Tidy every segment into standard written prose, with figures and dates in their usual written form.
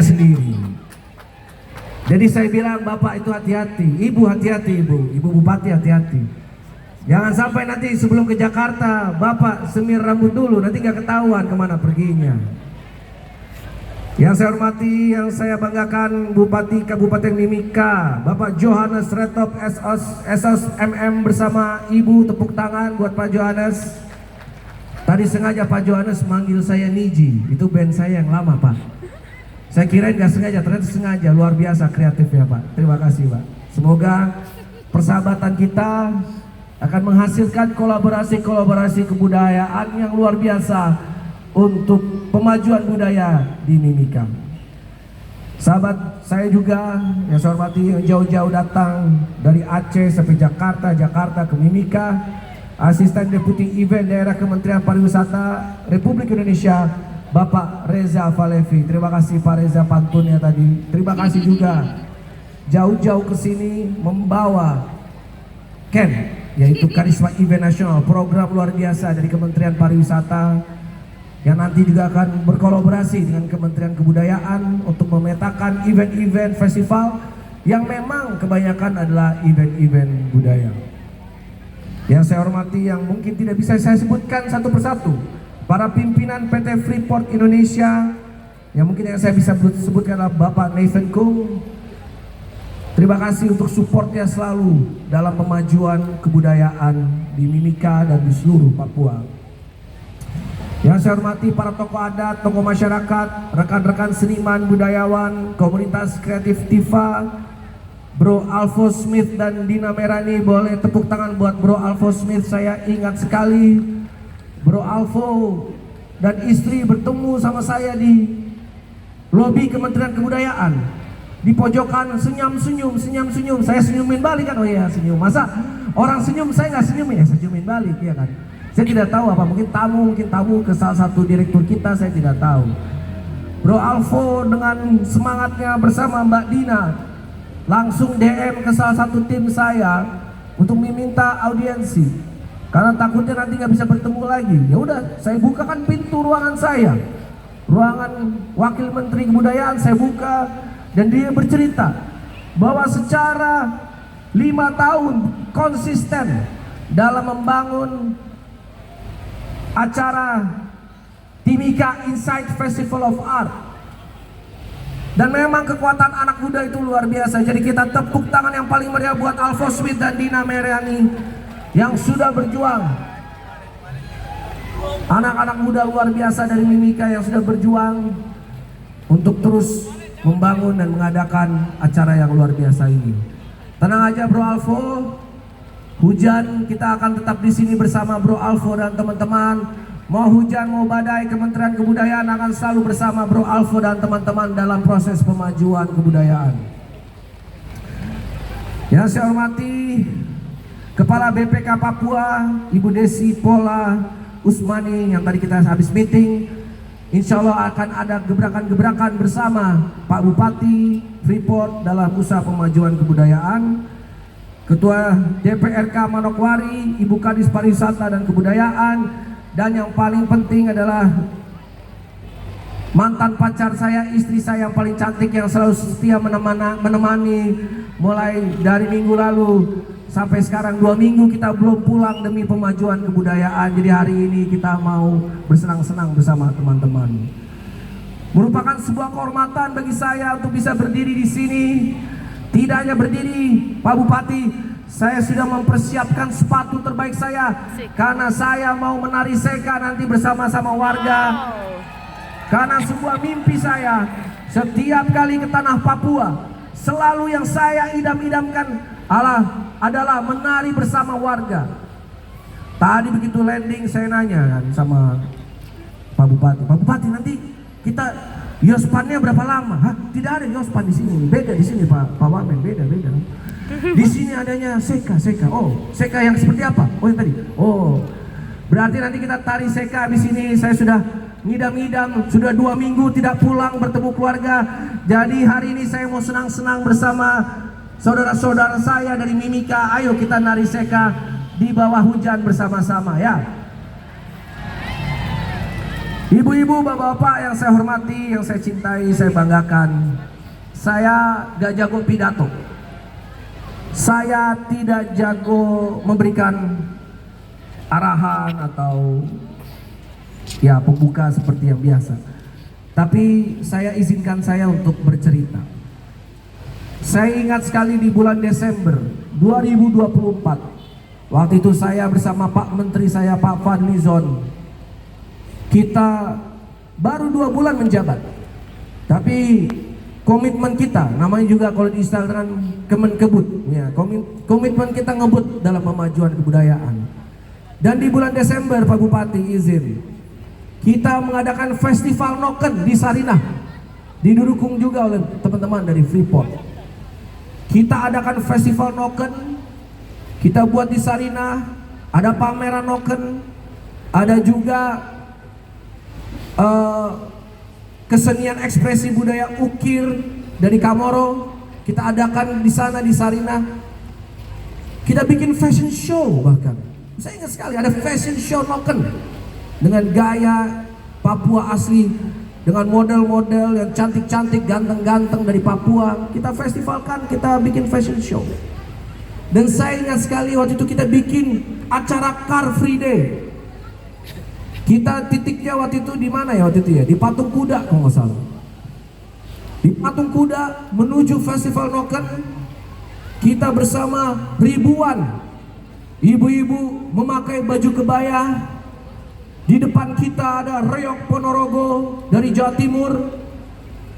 sendiri. Jadi saya bilang Bapak itu hati-hati, Ibu hati-hati, Ibu Bupati hati-hati. Jangan sampai nanti sebelum ke Jakarta Bapak semir rambut dulu, nanti gak ketahuan kemana perginya. Yang saya hormati, yang saya banggakan Bupati Kabupaten Mimika, Bapak Johannes Retop SOS MM bersama Ibu, tepuk tangan buat Pak Johannes. Tadi sengaja Pak Johannes manggil saya Niji, itu band saya yang lama Pak. Saya kirain gak sengaja, ternyata sengaja. Luar biasa kreatif ya Pak. Terima kasih Pak. Semoga persahabatan kita akan menghasilkan kolaborasi kebudayaan yang luar biasa untuk pemajuan budaya di Mimika. Sahabat saya juga yang saya hormati, yang jauh-jauh datang dari Aceh sampai Jakarta ke Mimika, Asisten Deputi Event Daerah Kementerian Pariwisata Republik Indonesia, Bapak Reza Falevi. Terima kasih Pak Reza pantunnya tadi. Terima kasih juga jauh-jauh ke sini membawa KEN, yaitu Karisma Event Nasional, program luar biasa dari Kementerian Pariwisata yang nanti juga akan berkolaborasi dengan Kementerian Kebudayaan untuk memetakan event-event festival yang memang kebanyakan adalah event-event budaya. Yang saya hormati, yang mungkin tidak bisa saya sebutkan satu persatu, para pimpinan PT Freeport Indonesia, yang mungkin yang saya bisa sebutkan adalah Bapak Nathan Kung. Terima kasih untuk supportnya selalu dalam pemajuan kebudayaan di Mimika dan di seluruh Papua. Yang saya hormati para tokoh adat, tokoh masyarakat, rekan-rekan seniman, budayawan, komunitas kreatif TIFA, Bro Alfo Smith dan Dina Merani. Boleh tepuk tangan buat Bro Alfo Smith. Saya ingat sekali Bro Alfo dan istri bertemu sama saya di lobi Kementerian Kebudayaan, di pojokan senyum-senyum. Saya senyumin balik kan, oh iya senyum. Masa orang senyum saya nggak senyumin, ya saya senyumin balik ya kan. Saya tidak tahu apa, mungkin tamu ke salah satu direktur kita, saya tidak tahu. Bro Alfo dengan semangatnya bersama Mbak Dina langsung DM ke salah satu tim saya untuk meminta audiensi, karena takutnya nanti nggak bisa bertemu lagi. Ya udah, saya bukakan pintu ruangan saya, ruangan Wakil Menteri Kebudayaan saya buka, dan dia bercerita bahwa secara 5 tahun konsisten dalam membangun acara Timika Insight Festival of Art. Dan memang kekuatan anak muda itu luar biasa. Jadi kita tepuk tangan yang paling meriah buat Alfo Smith dan Dina Meriani yang sudah berjuang. Anak-anak muda luar biasa dari Mimika yang sudah berjuang untuk terus membangun dan mengadakan acara yang luar biasa ini. Tenang aja Bro Alfo, hujan kita akan tetap di sini bersama Bro Alfo dan teman-teman. Mau hujan mau badai, Kementerian Kebudayaan akan selalu bersama Bro Alfo dan teman-teman dalam proses pemajuan kebudayaan. Yang saya hormati Kepala BPK Papua, Ibu Desi Pola Usmani, yang tadi kita habis meeting. Insya Allah akan ada gebrakan-gebrakan bersama Pak Bupati Freeport dalam usaha pemajuan kebudayaan. Ketua DPRK Manokwari, Ibu Kadis Pariwisata dan Kebudayaan, dan yang paling penting adalah mantan pacar saya, istri saya yang paling cantik, yang selalu setia menemani mulai dari minggu lalu sampai sekarang 2 minggu kita belum pulang demi pemajuan kebudayaan. Jadi hari ini kita mau bersenang-senang bersama teman-teman. Merupakan sebuah kehormatan bagi saya untuk bisa berdiri di sini. Tidak hanya berdiri, Pak Bupati, saya sudah mempersiapkan sepatu terbaik saya karena saya mau menari seka nanti bersama-sama warga. Karena sebuah mimpi saya, setiap kali ke tanah Papua, selalu yang saya idam-idamkan adalah menari bersama warga. Tadi begitu landing saya nanya kan sama Pak Bupati nanti kita yospannya berapa lama? Hah, tidak ada yospan di sini. Beda di sini Pak Wamen, beda. Di sini adanya seka. Oh, seka yang seperti apa? Oh, yang tadi. Oh, berarti nanti kita tari seka di sini. Saya sudah ngidam-ngidam, sudah 2 minggu tidak pulang bertemu keluarga. Jadi hari ini saya mau senang-senang bersama saudara-saudara saya dari Mimika. Ayo kita nari seka di bawah hujan bersama-sama ya. Ibu-ibu, bapak-bapak yang saya hormati, yang saya cintai, saya banggakan. Saya gak jago pidato. Saya tidak jago memberikan arahan atau ya pembuka seperti yang biasa. Tapi saya izinkan saya untuk bercerita. Saya ingat sekali di bulan Desember 2024. Waktu itu saya bersama Pak Menteri saya, Pak Fadlizon. Kita baru 2 bulan menjabat, tapi komitmen kita, namanya juga kalau diistilahkan Kemenkebut, ya, komitmen kita ngebut dalam pemajuan kebudayaan. Dan di bulan Desember, Pak Bupati izin, kita mengadakan festival Noken di Sarinah, didukung juga oleh teman-teman dari Freeport. Kita adakan festival Noken, kita buat di Sarinah, ada pameran Noken, ada juga kesenian ekspresi budaya ukir dari Kamoro. Kita adakan di sana di Sarinah. Kita bikin fashion show, bahkan saya ingat sekali ada fashion show Noken dengan gaya Papua asli, dengan model-model yang cantik-cantik, ganteng-ganteng dari Papua. Kita festivalkan, kita bikin fashion show. Dan saya ingat sekali waktu itu kita bikin acara Car Free Day. Kita titiknya waktu itu di mana ya waktu itu ya? Di Patung Kuda kalau nggak salah. Di Patung Kuda menuju Festival Noken, kita bersama ribuan ibu-ibu memakai baju kebaya. Di depan kita ada Reok Ponorogo dari Jawa Timur.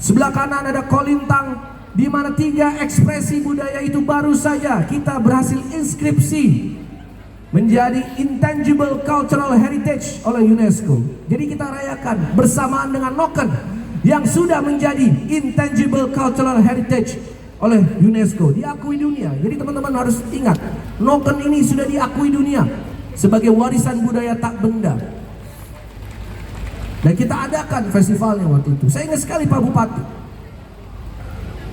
Sebelah kanan ada Kolintang, di mana 3 ekspresi budaya itu baru saja kita berhasil inskripsi menjadi Intangible Cultural Heritage oleh UNESCO. Jadi kita rayakan bersamaan dengan Noken yang sudah menjadi Intangible Cultural Heritage oleh UNESCO, diakui dunia. Jadi teman-teman harus ingat, Noken ini sudah diakui dunia sebagai warisan budaya tak benda. Dan kita adakan festivalnya waktu itu. Saya ingat sekali Pak Bupati.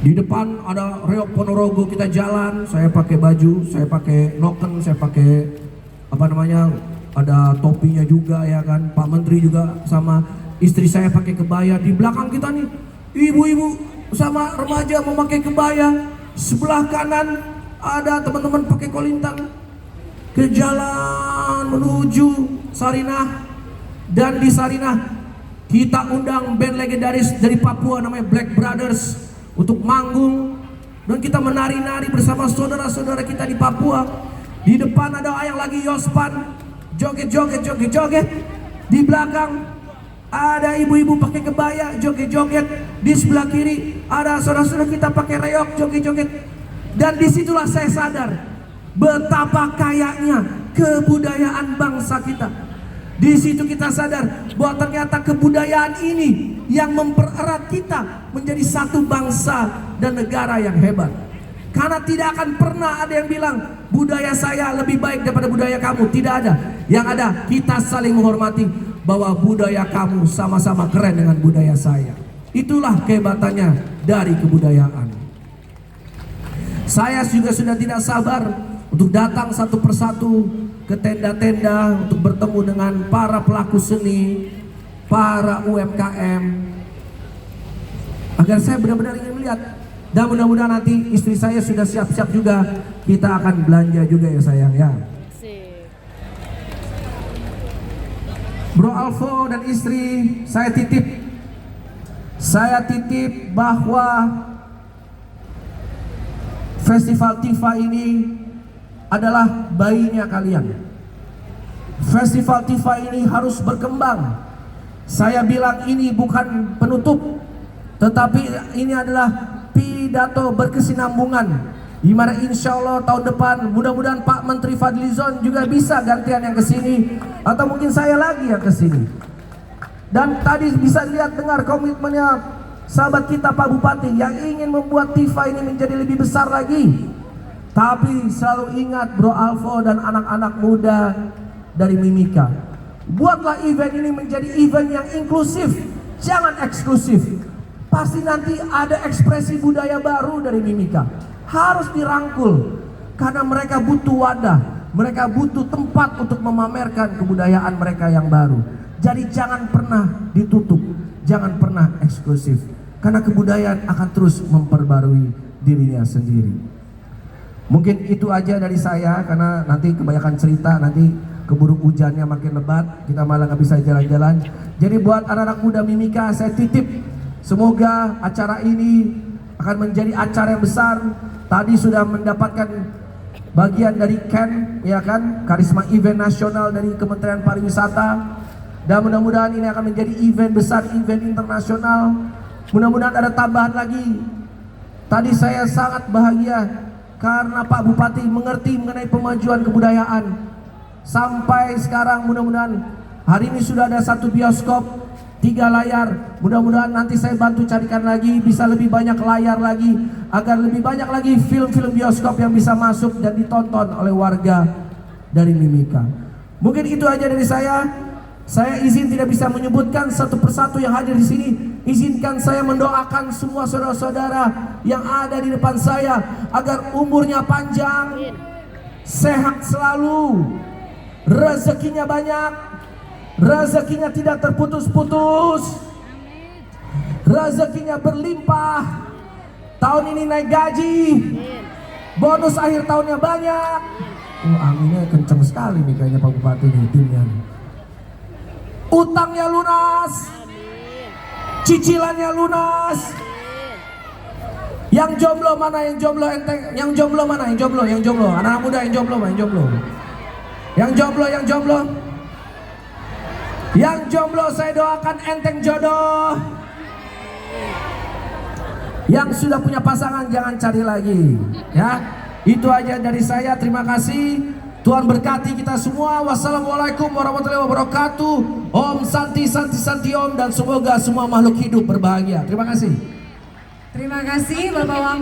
Di depan ada Reok Ponorogo, kita jalan, saya pakai baju, saya pakai Noken, saya pakai apa namanya, ada topinya juga ya kan. Pak Menteri juga sama istri saya pakai kebaya. Di belakang kita nih ibu-ibu sama remaja memakai kebaya. Sebelah kanan ada teman-teman pakai kolintang. Ke jalan menuju Sarinah. Dan di Sarinah kita undang band legendaris dari Papua namanya Black Brothers untuk manggung. Dan kita menari-nari bersama saudara-saudara kita di Papua. Di depan ada yang lagi Yospan, joget-joget. Di belakang ada ibu-ibu pakai kebaya, joget-joget. Di sebelah kiri ada saudara-saudara kita pakai reok, joget-joget. Dan disitulah saya sadar betapa kayanya kebudayaan bangsa kita. Di situ kita sadar bahwa ternyata kebudayaan ini yang mempererat kita menjadi satu bangsa dan negara yang hebat. Karena tidak akan pernah ada yang bilang budaya saya lebih baik daripada budaya kamu. Tidak ada. Yang ada kita saling menghormati bahwa budaya kamu sama-sama keren dengan budaya saya. Itulah kehebatannya dari kebudayaan. Saya juga sudah tidak sabar untuk datang satu persatu ke tenda-tenda untuk bertemu dengan para pelaku seni, para UMKM, agar saya benar-benar ingin melihat. Dan mudah-mudahan nanti istri saya sudah siap-siap juga, kita akan belanja juga ya sayang ya. Bro Alvo dan istri saya titip bahwa Festival Tifa ini adalah bayinya kalian. Festival Tifa ini harus berkembang. Saya bilang ini bukan penutup, tetapi ini adalah pidato berkesinambungan, di mana insya Allah tahun depan mudah-mudahan Pak Menteri Fadlizon juga bisa gantian yang kesini, atau mungkin saya lagi yang kesini. Dan tadi bisa lihat dengar komitmennya sahabat kita Pak Bupati yang ingin membuat Tifa ini menjadi lebih besar lagi. Tapi selalu ingat Bro Alvo dan anak-anak muda dari Mimika, buatlah event ini menjadi event yang inklusif, jangan eksklusif. Pasti nanti ada ekspresi budaya baru dari Mimika, harus dirangkul karena mereka butuh wadah, mereka butuh tempat untuk memamerkan kebudayaan mereka yang baru. Jadi jangan pernah ditutup, jangan pernah eksklusif, karena kebudayaan akan terus memperbarui dirinya sendiri. Mungkin itu aja dari saya, karena nanti kebanyakan cerita, nanti keburu hujannya makin lebat, kita malah nggak bisa jalan-jalan. Jadi buat anak-anak muda Mimika, saya titip, semoga acara ini akan menjadi acara yang besar. Tadi sudah mendapatkan bagian dari KEN, ya kan, Karisma Event Nasional dari Kementerian Pariwisata. Dan mudah-mudahan ini akan menjadi event besar, event internasional. Mudah-mudahan ada tambahan lagi. Tadi saya sangat bahagia karena Pak Bupati mengerti mengenai pemajuan kebudayaan. Sampai sekarang mudah-mudahan hari ini sudah ada 1 bioskop 3 layar. Mudah-mudahan nanti saya bantu carikan lagi, bisa lebih banyak layar lagi, agar lebih banyak lagi film-film bioskop yang bisa masuk dan ditonton oleh warga dari Mimika. Mungkin itu aja dari saya. Saya izin tidak bisa menyebutkan satu persatu yang hadir di sini. Izinkan saya mendoakan semua saudara-saudara yang ada di depan saya agar umurnya panjang, sehat selalu, rezekinya banyak, rezekinya tidak terputus-putus, rezekinya berlimpah, tahun ini naik gaji, bonus akhir tahunnya banyak. Aminnya kenceng sekali nih kayaknya Pak Bupati nih, timnya nih. Utangnya lunas, cicilannya lunas. Yang jomblo mana? Yang jomblo enteng? Yang jomblo mana? Yang jomblo? Yang jomblo? Anak muda yang jomblo, yang jomblo. Yang jomblo, yang jomblo. Yang jomblo saya doakan enteng jodoh. Yang sudah punya pasangan jangan cari lagi, ya. Itu aja dari saya. Terima kasih. Tuhan berkati kita semua. Wassalamualaikum warahmatullahi wabarakatuh. Om Santi Santi Santi Om, dan semoga semua makhluk hidup berbahagia. Terima kasih. Terima kasih Bapak Wamen.